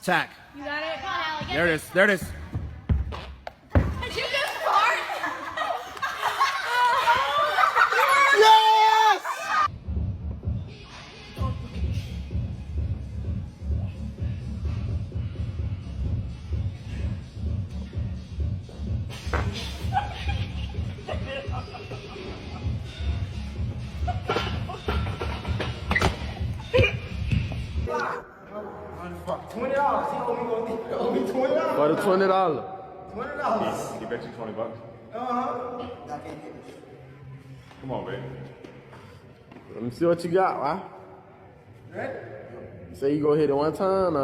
Attack. You got it? Come on, Allie. Get There it is. There it is. Did you just fart? Yes! $20. He owe me $20. For the $20. $20. He bet you $20. I can't get this. Come on, baby. Let me see what you got, right? Ready? Say you go hit it one time,